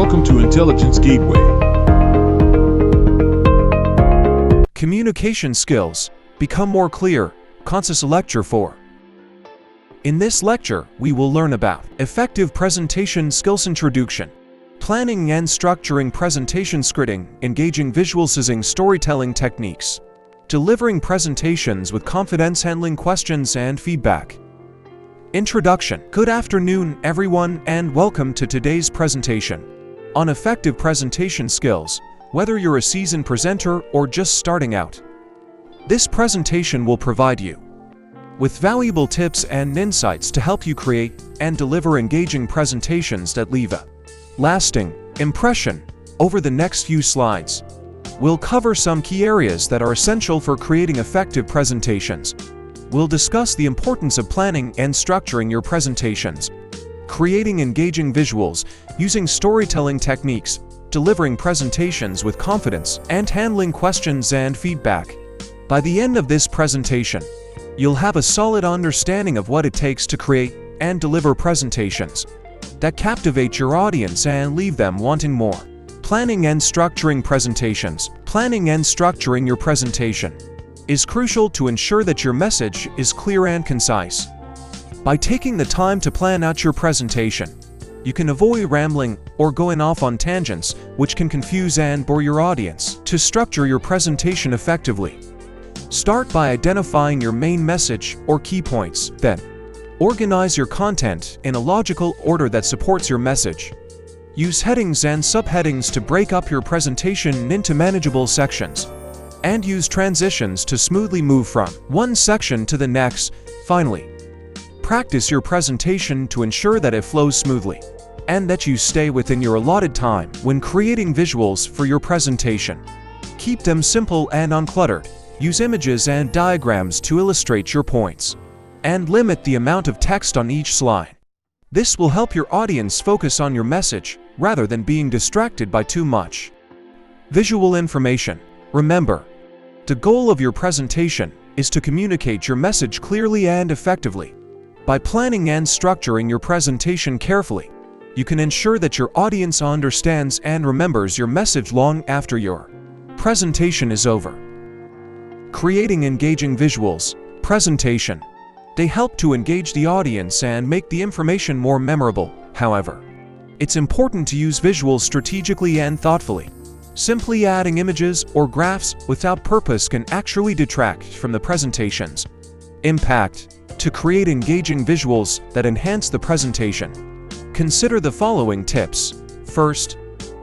Welcome to Intelligence Gateway. Communication skills become more clear. Concise lecture 4. In this lecture, we will learn about effective presentation skills introduction, planning and structuring presentation scripting, engaging visualizing storytelling techniques, delivering presentations with confidence, handling questions and feedback. Introduction. Good afternoon, everyone, and welcome to today's presentation on effective presentation skills, whether you're a seasoned presenter or just starting out. This presentation will provide you with valuable tips and insights to help you create and deliver engaging presentations that leave a lasting impression. Over the next few slides, we'll cover some key areas that are essential for creating effective presentations. We'll discuss the importance of planning and structuring your presentations, creating engaging visuals, using storytelling techniques, delivering presentations with confidence, and handling questions and feedback. By the end of this presentation, you'll have a solid understanding of what it takes to create and deliver presentations that captivate your audience and leave them wanting more. Planning and structuring presentations. Planning and structuring your presentation is crucial to ensure that your message is clear and concise. By taking the time to plan out your presentation, you can avoid rambling or going off on tangents, which can confuse and bore your audience. To structure your presentation effectively, start by identifying your main message or key points. Then, organize your content in a logical order that supports your message. Use headings and subheadings to break up your presentation into manageable sections, and use transitions to smoothly move from one section to the next. Finally, practice your presentation to ensure that it flows smoothly and that you stay within your allotted time. When creating visuals for your presentation, keep them simple and uncluttered. Use images and diagrams to illustrate your points, and limit the amount of text on each slide. This will help your audience focus on your message rather than being distracted by too much visual information. Remember, the goal of your presentation is to communicate your message clearly and effectively. By planning and structuring your presentation carefully, you can ensure that your audience understands and remembers your message long after your presentation is over. Creating engaging visuals. Presentation. They help to engage the audience and make the information more memorable. However, it's important to use visuals strategically and thoughtfully. Simply adding images or graphs without purpose can actually detract from the presentation's impact. To create engaging visuals that enhance the presentation, consider the following tips. First,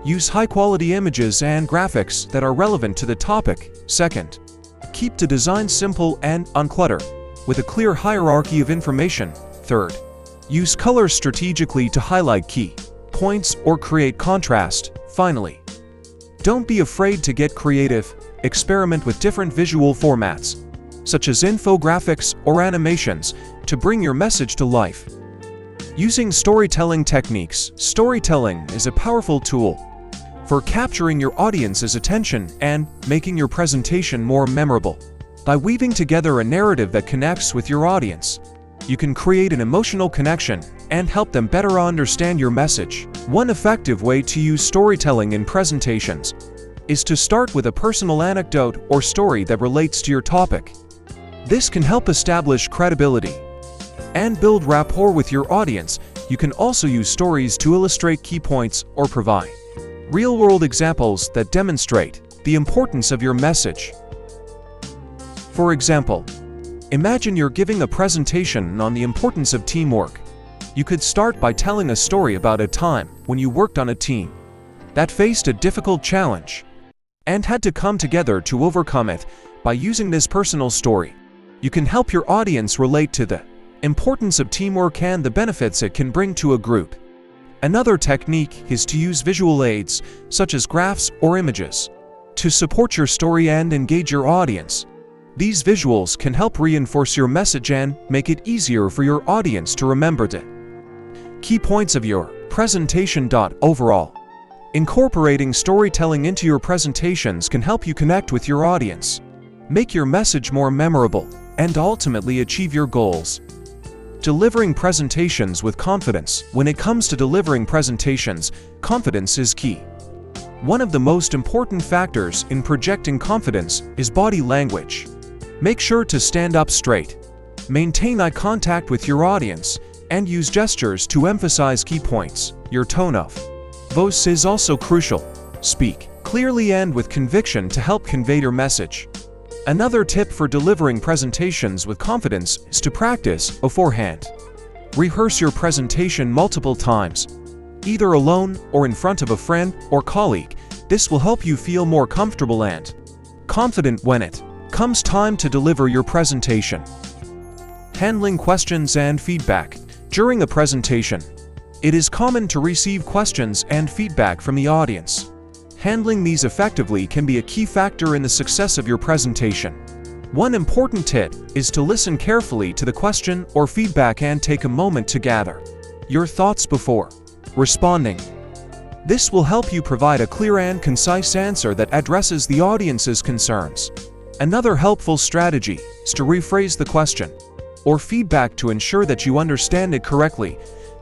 use high-quality images and graphics that are relevant to the topic. Second, keep the design simple and uncluttered, with a clear hierarchy of information. Third, use colors strategically to highlight key points or create contrast. Finally, don't be afraid to get creative. Experiment with different visual formats, such as infographics or animations, to bring your message to life. Using storytelling techniques. Storytelling is a powerful tool for capturing your audience's attention and making your presentation more memorable. By weaving together a narrative that connects with your audience, you can create an emotional connection and help them better understand your message. One effective way to use storytelling in presentations is to start with a personal anecdote or story that relates to your topic. This can help establish credibility and build rapport with your audience. You can also use stories to illustrate key points or provide real-world examples that demonstrate the importance of your message. For example, imagine you're giving a presentation on the importance of teamwork. You could start by telling a story about a time when you worked on a team that faced a difficult challenge and had to come together to overcome it. By using this personal story, you can help your audience relate to the importance of teamwork and the benefits it can bring to a group. Another technique is to use visual aids, such as graphs or images, to support your story and engage your audience. These visuals can help reinforce your message and make it easier for your audience to remember the key points of your presentation. Overall, incorporating storytelling into your presentations can help you connect with your audience, make your message more memorable, and ultimately achieve your goals. Delivering presentations with confidence. When it comes to delivering presentations, confidence is key. One of the most important factors in projecting confidence is body language. Make sure to stand up straight, maintain eye contact with your audience, and use gestures to emphasize key points. Your tone of voice is also crucial. Speak clearly and with conviction to help convey your message. Another tip for delivering presentations with confidence is to practice beforehand. Rehearse your presentation multiple times, either alone or in front of a friend or colleague. This will help you feel more comfortable and confident when it comes time to deliver your presentation. Handling questions and feedback. During a presentation, it is common to receive questions and feedback from the audience. Handling these effectively can be a key factor in the success of your presentation. One important tip is to listen carefully to the question or feedback and take a moment to gather your thoughts before responding. This will help you provide a clear and concise answer that addresses the audience's concerns. Another helpful strategy is to rephrase the question or feedback to ensure that you understand it correctly.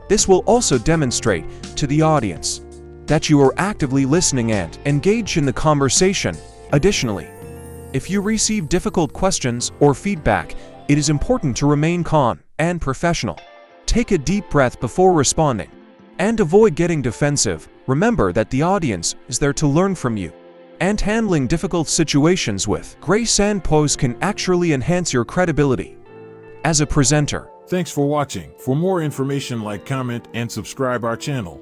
This will also demonstrate to the audience that you are actively listening and engaged in the conversation. Additionally, if you receive difficult questions or feedback, it is important to remain calm and professional. Take a deep breath before responding and avoid getting defensive. Remember that the audience is there to learn from you, and handling difficult situations with grace and poise can actually enhance your credibility as a presenter. Thanks for watching. For more information, like, comment, and subscribe our channel.